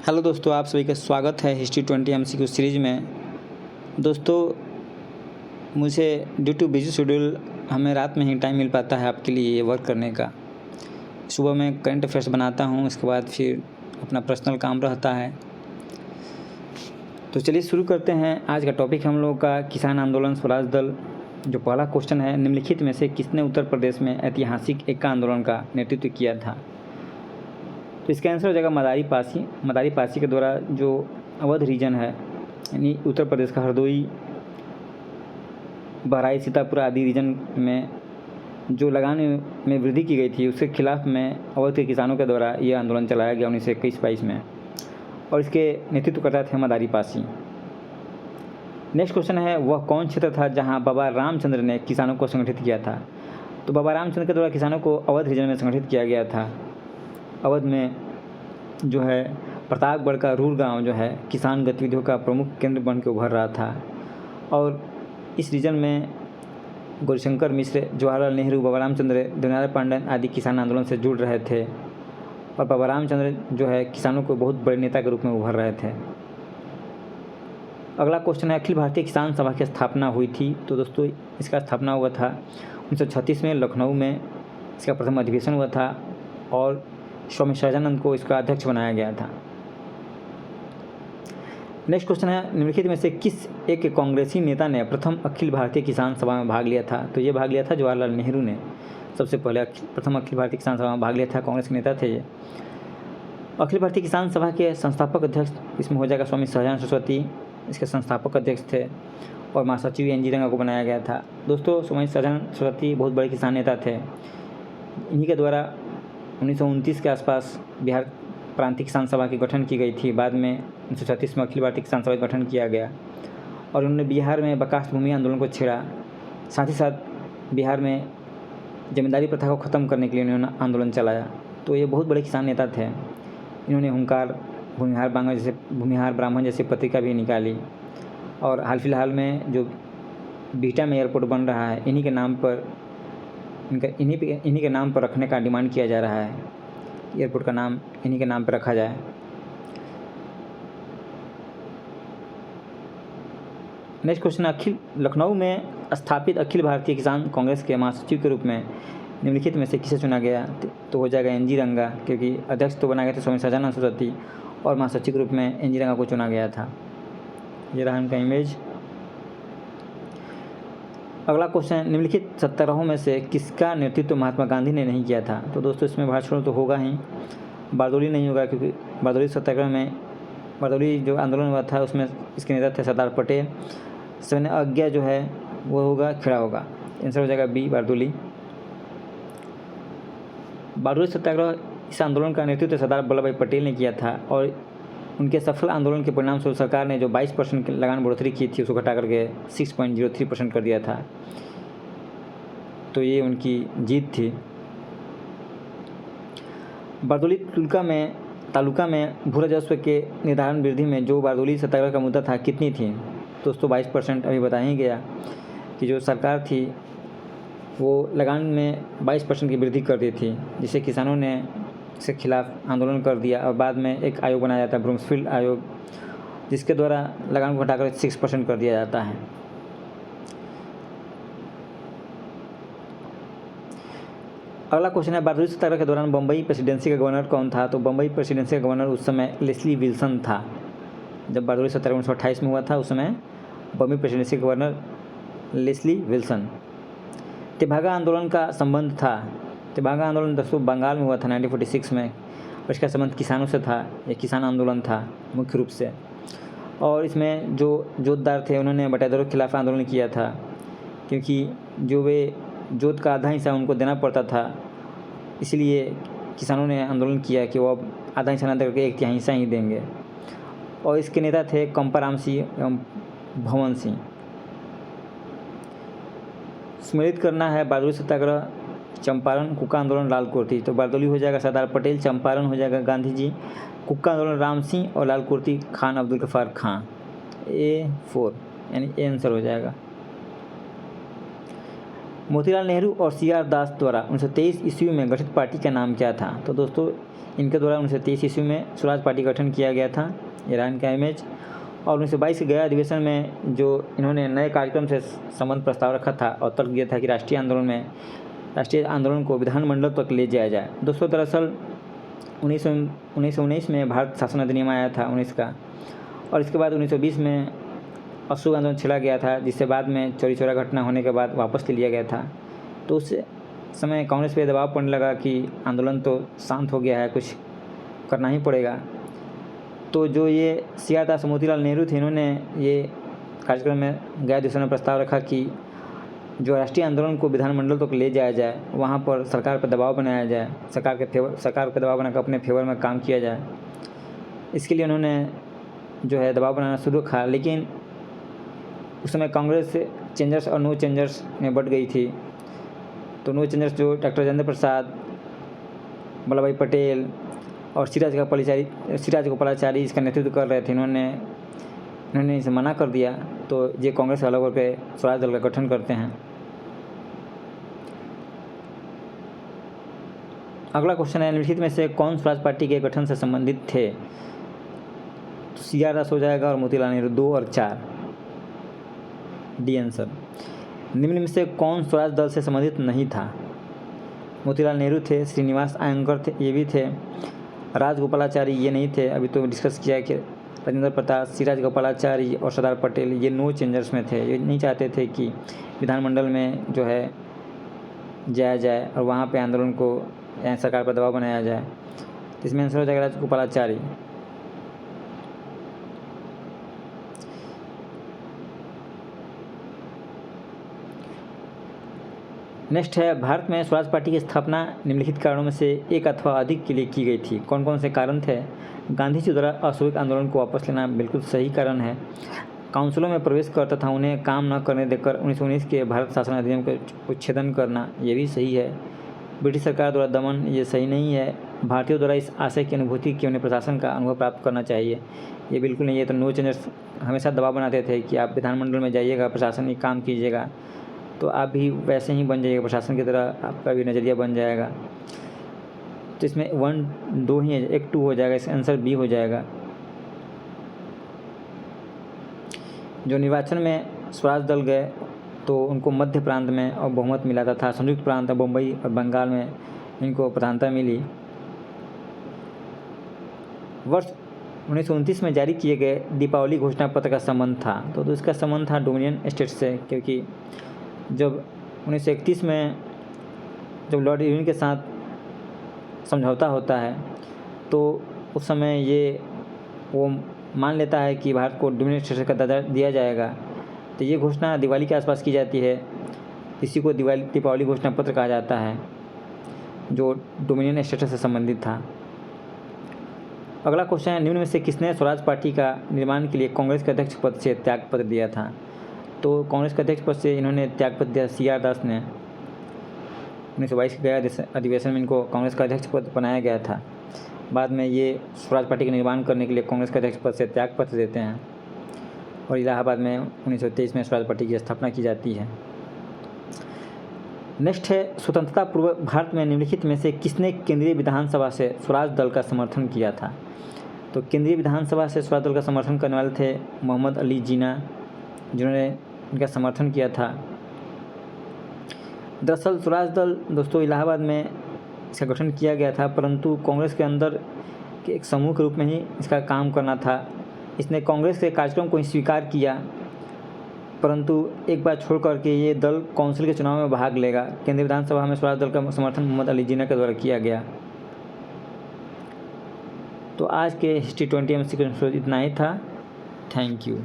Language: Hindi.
हेलो दोस्तों, आप सभी का स्वागत है हिस्ट्री 20 MCQ सीरीज़ में। दोस्तों, मुझे ड्यू टू बिजी शेड्यूल हमें रात में ही टाइम मिल पाता है आपके लिए वर्क करने का। सुबह मैं करंट अफेयर्स बनाता हूँ, उसके बाद फिर अपना पर्सनल काम रहता है। तो चलिए शुरू करते हैं। आज का टॉपिक हम लोगों का किसान आंदोलन स्वराज दल। जो पहला क्वेश्चन है, निम्नलिखित में से किसने उत्तर प्रदेश में ऐतिहासिक एका आंदोलन का नेतृत्व किया था? तो इसका आंसर हो जाएगा मदारी पासी। मदारी पासी के द्वारा जो अवध रीजन है, यानी उत्तर प्रदेश का हरदोई, बहराइच, सीतापुर आदि रीजन में जो लगान में वृद्धि की गई थी, उसके खिलाफ में अवध के किसानों के द्वारा यह आंदोलन चलाया गया 1921-22 में, और इसके नेतृत्वकर्ता थे मदारी पासी। नेक्स्ट क्वेश्चन है, वह कौन क्षेत्र था जहां बाबा रामचंद्र ने किसानों को संगठित किया था? तो बाबा रामचंद्र के द्वारा किसानों को अवध रीजन में संगठित किया गया था। अवध में जो है प्रतापगढ़ का रूर गांव जो है किसान गतिविधियों का प्रमुख केंद्र बन के उभर रहा था, और इस रीजन में गौरीशंकर मिश्र, जवाहरलाल नेहरू, बाबा रामचंद्र, दीनदयाल पांडेय आदि किसान आंदोलन से जुड़ रहे थे, और बाबा रामचंद्र जो है किसानों को बहुत बड़े नेता के रूप में उभर रहे थे। अगला क्वेश्चन है, अखिल भारतीय किसान सभा की स्थापना हुई थी? तो दोस्तों, इसका स्थापना हुआ था 1936 में लखनऊ में। इसका प्रथम अधिवेशन हुआ था और स्वामी सहजानंद को इसका अध्यक्ष बनाया गया था। नेक्स्ट क्वेश्चन है, निम्नलिखित में से किस एक कांग्रेसी नेता ने प्रथम अखिल भारतीय किसान सभा में भाग लिया था? तो ये भाग लिया था जवाहरलाल नेहरू ने। सबसे पहले प्रथम अखिल भारतीय किसान सभा में भाग लिया था, कांग्रेस के नेता थे ये। अखिल भारतीय किसान सभा के संस्थापक अध्यक्ष इसमें हो जाएगा स्वामी सहजानंद सरस्वती, इसके संस्थापक अध्यक्ष थे, और महासचिव NG रंगा को बनाया गया था। दोस्तों, स्वामी सहजानंद सरस्वती बहुत बड़े किसान नेता थे। इन्हीं के द्वारा 1929 के आसपास बिहार प्रांतीय किसान सभा की गठन की गई थी। बाद में 1936 में अखिल भारतीय किसान सभा का गठन किया गया, और उन्होंने बिहार में बकास भूमि आंदोलन को छेड़ा। साथ ही साथ बिहार में जमींदारी प्रथा को ख़त्म करने के लिए उन्होंने आंदोलन चलाया। तो ये बहुत बड़े किसान नेता थे। इन्होंने हुंकार, भूमिहार ब्राह्मण जैसी पत्रिका भी निकाली, और हाल फिलहाल में जो बीटा में एयरपोर्ट बन रहा है, इन्हीं के नाम पर इन्हीं के नाम पर रखने का डिमांड किया जा रहा है। एयरपोर्ट का नाम इन्हीं के नाम पर रखा जाए। नेक्स्ट क्वेश्चन, लखनऊ में स्थापित अखिल भारतीय किसान कांग्रेस के महासचिव के रूप में निम्नलिखित में से किसे चुना गया? तो हो जाएगा NG रंगा, क्योंकि अध्यक्ष तो बनाए गए थे स्वामी सहजानंद सरस्वती, और महासचिव के रूप में NG रंगा को चुना गया था। ये रहा उनका इमेज। अगला क्वेश्चन, निम्नलिखित सत्याग्रहों में से किसका नेतृत्व महात्मा गांधी ने नहीं किया था? तो दोस्तों, इसमें भारत छोड़ो तो होगा ही, बारदोली नहीं होगा, क्योंकि बारदोली सत्याग्रह में, बारदोली जो आंदोलन हुआ था उसमें इसके नेता थे सरदार पटेल। सविनय अवज्ञा जो है वो होगा, खेड़ा होगा। आंसर हो जाएगा B, बारदोली। बारदोली सत्याग्रह, इस आंदोलन का नेतृत्व सरदार वल्लभ भाई पटेल ने किया था, और उनके सफल आंदोलन के परिणाम स्वरूप सरकार ने जो 22% की लगान बढ़ोतरी की थी, उसको घटा करके 6.03% कर दिया था। तो ये उनकी जीत थी। बारदोली तालुका में भू राजस्व के निर्धारण वृद्धि में जो बारदोली सत्याग्रह का मुद्दा था, कितनी थी? दोस्तों, 22%। अभी बता ही गया कि जो सरकार थी वो लगान में 22% की वृद्धि कर दी थी, जिससे किसानों ने इसके खिलाफ आंदोलन कर दिया, और बाद में एक आयोग बनाया जाता है, ब्रूमफील्ड आयोग, जिसके द्वारा लगान को घटाकर 6% कर दिया जाता है। अगला क्वेश्चन है, बारदोली सत्याग्रह के दौरान बम्बई प्रेसिडेंसी का गवर्नर कौन था? तो बम्बई प्रेसिडेंसी का गवर्नर उस समय लेस्ली विल्सन था। जब बारदोली सत्याग्रह 1928 में हुआ था, उस समय बम्बई प्रेसिडेंसी का गवर्नर लेस्ली विल्सन। तेभागा आंदोलन का संबंध था? तेभागा आंदोलन दोस्तों बंगाल में हुआ था 1946 में, और इसका संबंध किसानों से था। ये किसान आंदोलन था मुख्य रूप से, और इसमें जो जोतदार थे उन्होंने बटाईदारों के खिलाफ आंदोलन किया था, क्योंकि जो वे जोत का आधा हिस्सा उनको देना पड़ता था, इसलिए किसानों ने आंदोलन किया कि वो अब आधा हिस्सा न देकर 1/3 हिस्सा ही देंगे। और इसके नेता थे कंपाराम सिंह एवं भवन सिंह। स्मृत करना है बारदोली सत्याग्रह, चंपारण, कुक्का आंदोलन, लाल कुर्ती। तो बारदोली हो जाएगा सरदार पटेल, चंपारण हो जाएगा गांधी जी, कुक्का आंदोलन राम सिंह, और लाल कुर्ती खान अब्दुल गफ्फार खां। A4 यानी ए आंसर हो जाएगा। मोतीलाल नेहरू और CR दास द्वारा 1923 ईस्वी में गठित पार्टी का नाम क्या था? तो दोस्तों, इनके द्वारा 1923 ईस्वी में स्वराज पार्टी का गठन किया गया था, ईरान का इमेज। और 1922 के गया अधिवेशन में जो इन्होंने नए कार्यक्रम से संबंध प्रस्ताव रखा था और तर्क दिया था कि राष्ट्रीय आंदोलन को विधानमंडल तक ले जाया जाए। दोस्तों, दरअसल 1919 में भारत शासन अधिनियम आया था 19 का, और इसके बाद 1920 में अशोक आंदोलन छिड़ा गया था, जिससे बाद में चौरी चौरा घटना होने के बाद वापस ले लिया गया था। तो उस समय कांग्रेस पे दबाव पड़ने लगा कि आंदोलन तो शांत हो गया है, कुछ करना ही पड़ेगा। तो जो ये सीआर दास मोतीलाल नेहरू थे, इन्होंने ये कार्यक्रम में गया अधिवेशन में प्रस्ताव रखा कि जो राष्ट्रीय आंदोलन को विधानमंडल तक ले जाया जाए, वहाँ पर सरकार पर दबाव बनाया जाए, सरकार पर दबाव बनाकर अपने फेवर में काम किया जाए। इसके लिए उन्होंने जो है दबाव बनाना शुरू किया, लेकिन उस समय कांग्रेस चेंजर्स और नो चेंजर्स में बढ़ गई थी। तो नो चेंजर्स जो डॉक्टर राजेंद्र प्रसाद, वल्लभ भाई पटेल और सिराज गोपालाचारी इसका नेतृत्व कर रहे थे, इन्होंने इसे मना कर दिया। तो ये कांग्रेस अलग होकर स्वराज दल का गठन करते हैं। अगला क्वेश्चन है, निम्नलिखित में से कौन स्वराज पार्टी के गठन से संबंधित थे? तो सीआर दास हो जाएगा और मोतीलाल नेहरू 2 और 4 डी आंसर। निम्न में से कौन स्वराज दल से संबंधित नहीं था? मोतीलाल नेहरू थे, श्रीनिवास अयंगर थे, ये भी थे, राजगोपालाचारी ये नहीं थे, अभी तो डिस्कस किया कि राजेंद्र प्रसाद, सिराज गोपालाचारी और सरदार पटेल ये नो चेंजर्स में थे। ये नहीं चाहते थे कि विधानमंडल में जो है जाया जाए और वहाँ पे आंदोलन को सरकार पर दबाव बनाया जाए। तो इसमें आंसर हो जाएगा राजगोपालाचारी। नेक्स्ट है, भारत में स्वराज पार्टी की स्थापना निम्नलिखित कारणों में से एक अथवा अधिक के लिए की गई थी। कौन कौन से कारण थे? गांधी जी द्वारा अशोक आंदोलन को वापस लेना बिल्कुल सही कारण है। काउंसिलों में प्रवेश कर तथा उन्हें काम न करने देकर 1919 के भारत शासन अधिनियम का उच्छेदन करना, ये भी सही है। ब्रिटिश सरकार द्वारा दमन, ये सही नहीं है। भारतीयों द्वारा इस आशय की अनुभूति कि उन्हें प्रशासन का अनुभव प्राप्त करना चाहिए, ये बिल्कुल नहीं है। तो नो चेंजर्स हमेशा दबाव बनाते थे कि आप विधानमंडल में जाइएगा, प्रशासन ही काम कीजिएगा, तो आप भी वैसे ही बन जाइएगा, प्रशासन की तरह आपका भी नज़रिया बन जाएगा। तो इसमें 1 2 ही है, 1 2 हो जाएगा, इसका आंसर बी हो जाएगा। जो निर्वाचन में स्वराज दल गए तो उनको मध्य प्रांत में और बहुमत मिला था, संयुक्त प्रांत बम्बई और बंगाल में इनको प्रधानता मिली। वर्ष 1929 में जारी किए गए दीपावली घोषणा पत्र का संबंध था, तो इसका संबंध था डोमिनियन स्टेट से, क्योंकि जब 1931 में जब लॉर्ड इरविन के साथ समझौता होता है तो उस समय वो मान लेता है कि भारत को डोमिनियन स्टेट का दर्जा दिया जाएगा। तो ये घोषणा दिवाली के आसपास की जाती है, इसी को दीपावली घोषणा पत्र कहा जाता है, जो डोमिनियन स्टेट से संबंधित था। अगला क्वेश्चन है, निम्न में से किसने स्वराज पार्टी का निर्माण के लिए कांग्रेस के अध्यक्ष पद से त्यागपत्र दिया था? तो कांग्रेस के अध्यक्ष पद से इन्होंने त्यागपत्र दिया सीआर दास ने। 1922 के गया अधिवेशन में इनको कांग्रेस का अध्यक्ष पद बनाया गया था। बाद में ये स्वराज पार्टी का निर्माण करने के लिए कांग्रेस के अध्यक्ष पद से त्यागपत्र देते हैं और इलाहाबाद में 1923 में स्वराज पार्टी की स्थापना की जाती है। नेक्स्ट है, स्वतंत्रता पूर्व भारत में निम्नलिखित में से किसने केंद्रीय विधानसभा से स्वराज दल का समर्थन किया था? तो केंद्रीय विधानसभा से स्वराज दल का समर्थन करने वाले थे मोहम्मद अली जिन्ना, जिन्होंने इनका समर्थन किया था। दरअसल स्वराज दल दोस्तों इलाहाबाद में इसका गठन किया गया था, परंतु कांग्रेस के अंदर के एक समूह के रूप में ही इसका काम करना था। इसने कांग्रेस के कार्यक्रम को ही स्वीकार किया, परंतु एक बार छोड़ करके ये दल काउंसिल के चुनाव में भाग लेगा। केंद्रीय विधानसभा में स्वराज दल का समर्थन मोहम्मद अली जिन्ना के द्वारा किया गया। तो आज के हिस्ट्री 20 MCQ इतना ही था। Thank you.